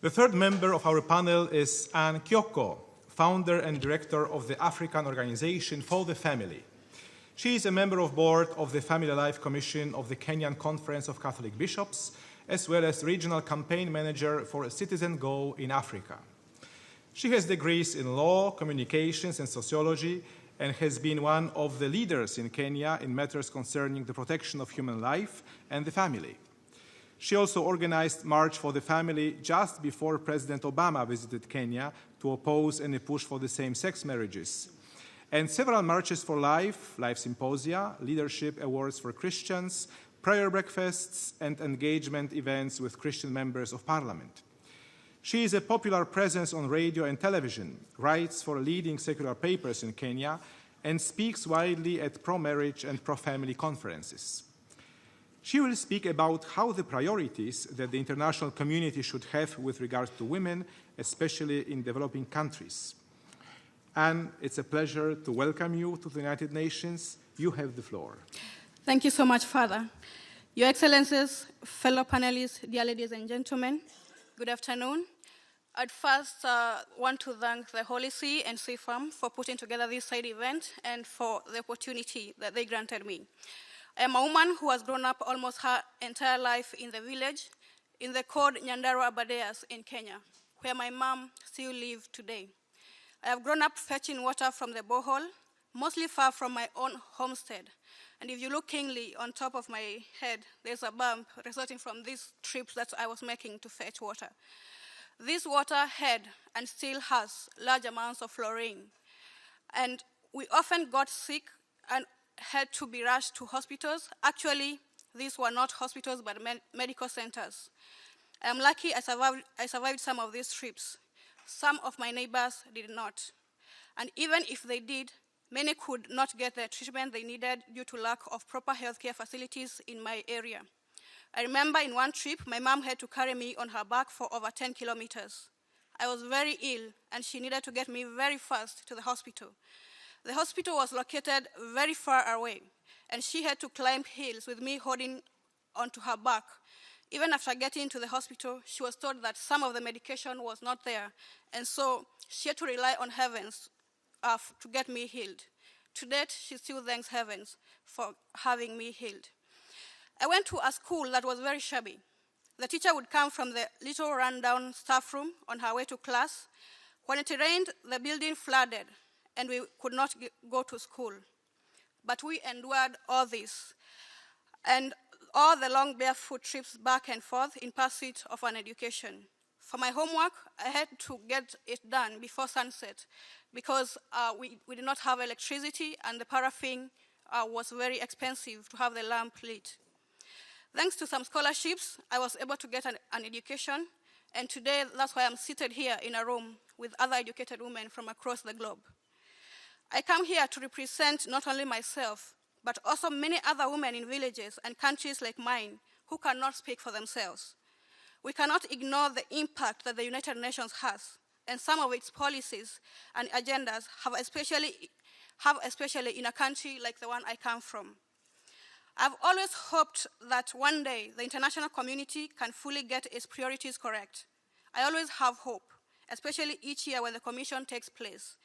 The third member of our panel is Kioko, founder and director of the African Organization for the Family. She is a member of board of the Family Life Commission of the Kenyan Conference of Catholic Bishops, as well as regional campaign manager for Citizen Go in Africa. She has degrees in law, communications, and sociology, and has been one of the leaders in Kenya in matters concerning the protection of human life and the family. She also organized March for the Family just before President Obama visited Kenya to oppose any push for the same-sex marriages, and several marches for life, life symposia, leadership awards for Christians, prayer breakfasts, and engagement events with Christian members of parliament. She is a popular presence on radio and television, writes for leading secular papers in Kenya, and speaks widely at pro-marriage and pro-family conferences. She will speak about how the priorities that the international community should have with regard to women, especially in developing countries. Anne, it's a pleasure to welcome you to the United Nations. You have the floor. Thank you so much, Father. Your Excellencies, fellow panelists, dear ladies and gentlemen, good afternoon. I'd first want to thank the Holy See and CFAM for putting together this side event and for the opportunity that they granted me. I am a woman who has grown up almost her entire life in the village, in the called Nyandarua Abadeas in Kenya, where my mom still lives today. I have grown up fetching water from the borehole, mostly far from my own homestead. And if you look keenly on top of my head, there's a bump resulting from these trips that I was making to fetch water. This water had and still has large amounts of fluorine. And we often got sick and had to be rushed to hospitals. Actually, these were not hospitals, but medical centers. I am lucky I survived some of these trips. Some of my neighbors did not. And even if they did, many could not get the treatment they needed due to lack of proper healthcare facilities in my area. I remember in one trip, my mom had to carry me on her back for over 10 kilometers. I was very ill, and she needed to get me very fast to the hospital. The hospital was located very far away, and she had to climb hills with me holding onto her back. Even after getting to the hospital, she was told that some of the medication was not there, and so she had to rely on heavens to get me healed. To date, she still thanks heavens for having me healed. I went to a school that was very shabby. The teacher would come from the little rundown staff room on her way to class. When it rained, the building flooded, and we could not go to school. But we endured all this, and all the long barefoot trips back and forth in pursuit of an education. For my homework, I had to get it done before sunset because we did not have electricity, and the paraffin was very expensive to have the lamp lit. Thanks to some scholarships, I was able to get an education, and today that's why I'm seated here in a room with other educated women from across the globe. I come here to represent not only myself, but also many other women in villages and countries like mine who cannot speak for themselves. We cannot ignore the impact that the United Nations has, and some of its policies and agendas have especially in a country like the one I come from. I've always hoped that one day the international community can fully get its priorities correct. I always have hope, especially each year when the commission takes place.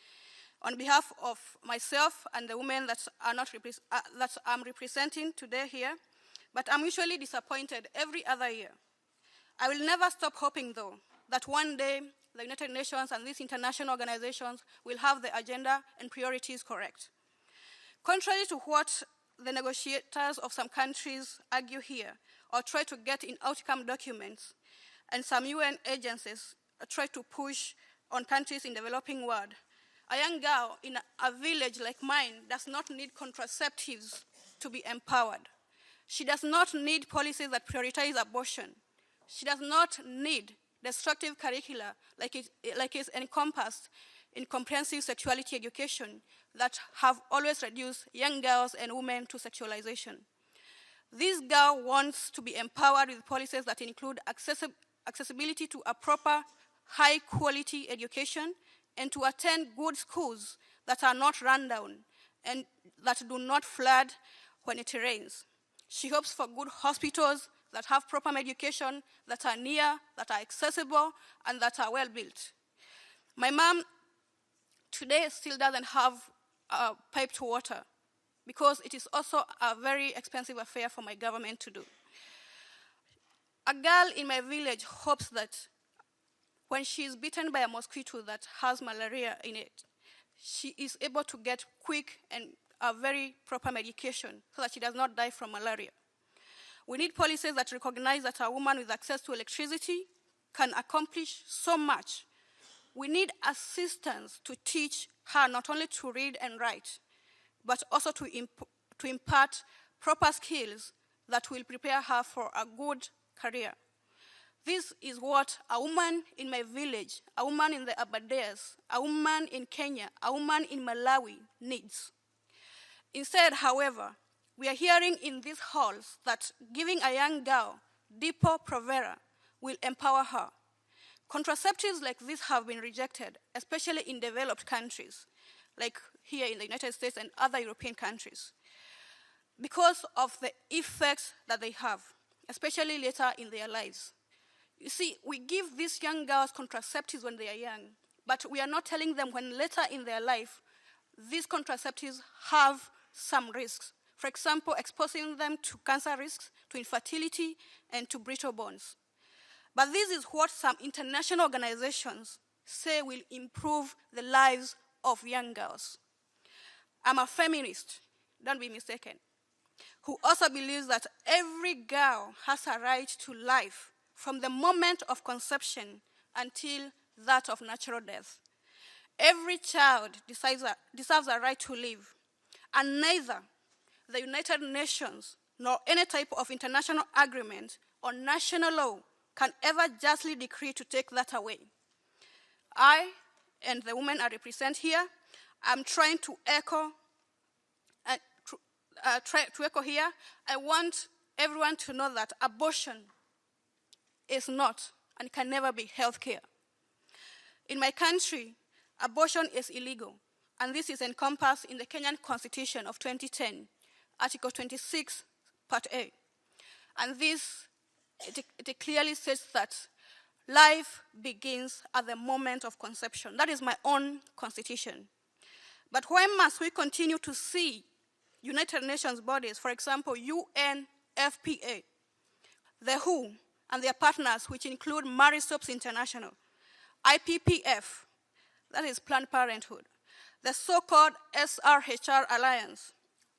On behalf of myself and the women that I'm representing today here, but I'm usually disappointed every other year. I will never stop hoping, though, that one day the United Nations and these international organizations will have the agenda and priorities correct. Contrary to what the negotiators of some countries argue here or try to get in outcome documents, and some UN agencies try to push on countries in the developing world, a young girl in a village like mine does not need contraceptives to be empowered. She does not need policies that prioritize abortion. She does not need destructive curricula like is encompassed in comprehensive sexuality education that have always reduced young girls and women to sexualization. This girl wants to be empowered with policies that include accessibility to a proper, high-quality education and to attend good schools that are not run down and that do not flood when it rains. She hopes for good hospitals that have proper education, that are near, that are accessible, and that are well built. My mom today still doesn't have piped water because it is also a very expensive affair for my government to do. A girl in my village hopes that when she is bitten by a mosquito that has malaria in it, she is able to get quick and a very proper medication so that she does not die from malaria. We need policies that recognize that a woman with access to electricity can accomplish so much. We need assistance to teach her not only to read and write, but also to impart proper skills that will prepare her for a good career. This is what a woman in my village, a woman in the Aberdares, a woman in Kenya, a woman in Malawi needs. Instead, however, we are hearing in these halls that giving a young girl Depo Provera will empower her. Contraceptives like this have been rejected, especially in developed countries, like here in the United States and other European countries, because of the effects that they have, especially later in their lives. You see, we give these young girls contraceptives when they are young, but we are not telling them when later in their life, these contraceptives have some risks. For example, exposing them to cancer risks, to infertility, and to brittle bones. But this is what some international organizations say will improve the lives of young girls. I'm a feminist, don't be mistaken, who also believes that every girl has a right to life from the moment of conception until that of natural death. Every child deserves a right to live, and neither the United Nations nor any type of international agreement or national law can ever justly decree to take that away. I and the women I represent here, I'm trying to echo here. I want everyone to know that abortion is not and can never be health care. In my country, abortion is illegal, and this is encompassed in the Kenyan Constitution of 2010, Article 26, Part A. And this, it clearly says that life begins at the moment of conception. That is my own constitution. But why must we continue to see United Nations bodies, for example, UNFPA, the WHO, and their partners, which include Marie-Stopes International, IPPF, that is Planned Parenthood, the so-called SRHR Alliance,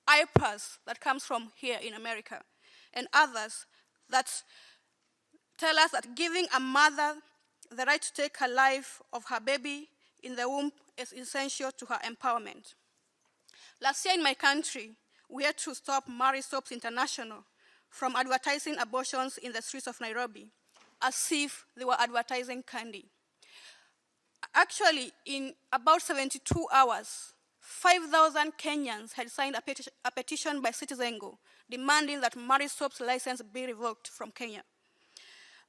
IPAS, that comes from here in America, and others that tell us that giving a mother the right to take her life of her baby in the womb is essential to her empowerment. Last year in my country, we had to stop Marie-Stopes International from advertising abortions in the streets of Nairobi as if they were advertising candy. Actually, in about 72 hours, 5,000 Kenyans had signed a petition by Citizengo demanding that Marie-Stopes' license be revoked from Kenya.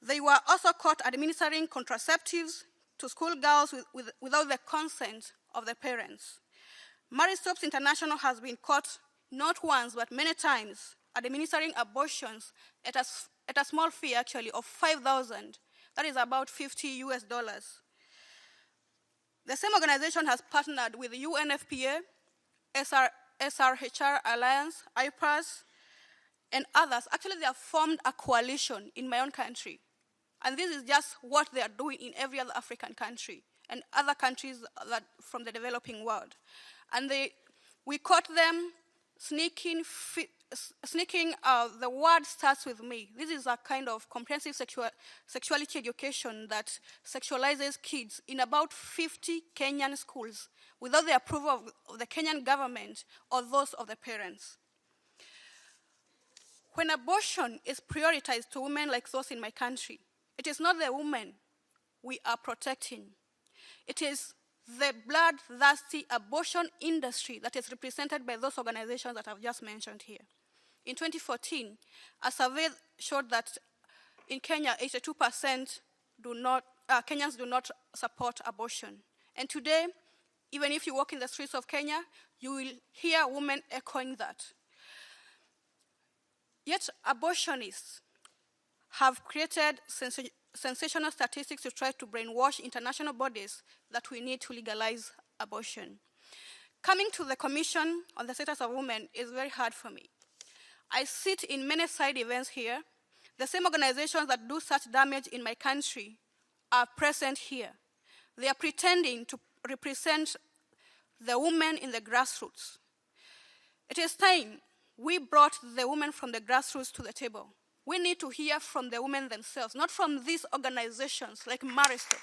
They were also caught administering contraceptives to schoolgirls without the consent of their parents. Marie-Stopes International has been caught not once but many times administering abortions at a small fee actually of 5,000. That is about $50 US. The same organization has partnered with UNFPA, SRHR Alliance, IPAS, and others. Actually, they have formed a coalition in my own country. And this is just what they are doing in every other African country and other countries from the developing world. And we caught them sneaking, the word starts with me. This is a kind of comprehensive sexuality education that sexualizes kids in about 50 Kenyan schools without the approval of the Kenyan government or those of the parents. When abortion is prioritized to women like those in my country, it is not the women we are protecting. It is the bloodthirsty abortion industry that is represented by those organizations that I've just mentioned here. In 2014, a survey showed that in Kenya, 82% Kenyans do not support abortion. And today, even if you walk in the streets of Kenya, you will hear women echoing that. Yet abortionists have created sensational statistics to try to brainwash international bodies that we need to legalize abortion. Coming to the Commission on the Status of Women is very hard for me. I sit in many side events here. The same organizations that do such damage in my country are present here. They are pretending to represent the women in the grassroots. It is time we brought the women from the grassroots to the table. We need to hear from the women themselves, not from these organizations like Maristops.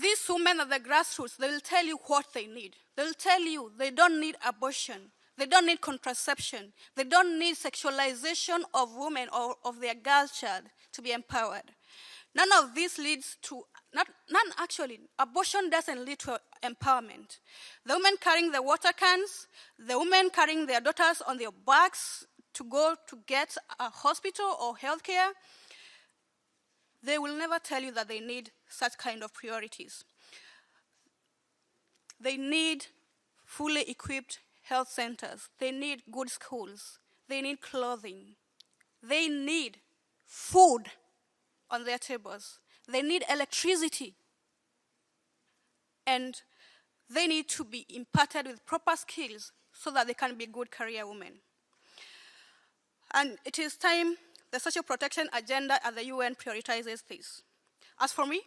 These women at the grassroots, they will tell you what they need. They will tell you they don't need abortion. They don't need contraception. They don't need sexualization of women or of their girl child to be empowered. None of this leads to, abortion doesn't lead to empowerment. The women carrying the water cans, the women carrying their daughters on their backs to go to get a hospital or healthcare, they will never tell you that they need such kind of priorities. They need fully equipped health centers. They need good schools. They need clothing. They need food on their tables. They need electricity. And they need to be imparted with proper skills so that they can be good career women. And it is time the social protection agenda at the UN prioritizes this. As for me,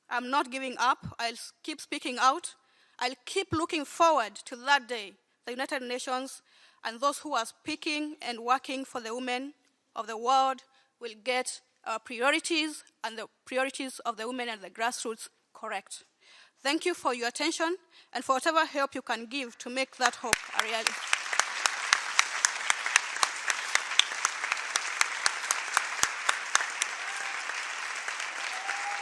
I'm not giving up. I'll keep speaking out. I'll keep looking forward to that day the United Nations and those who are speaking and working for the women of the world will get our priorities and the priorities of the women at the grassroots correct. Thank you for your attention and for whatever help you can give to make that hope a reality.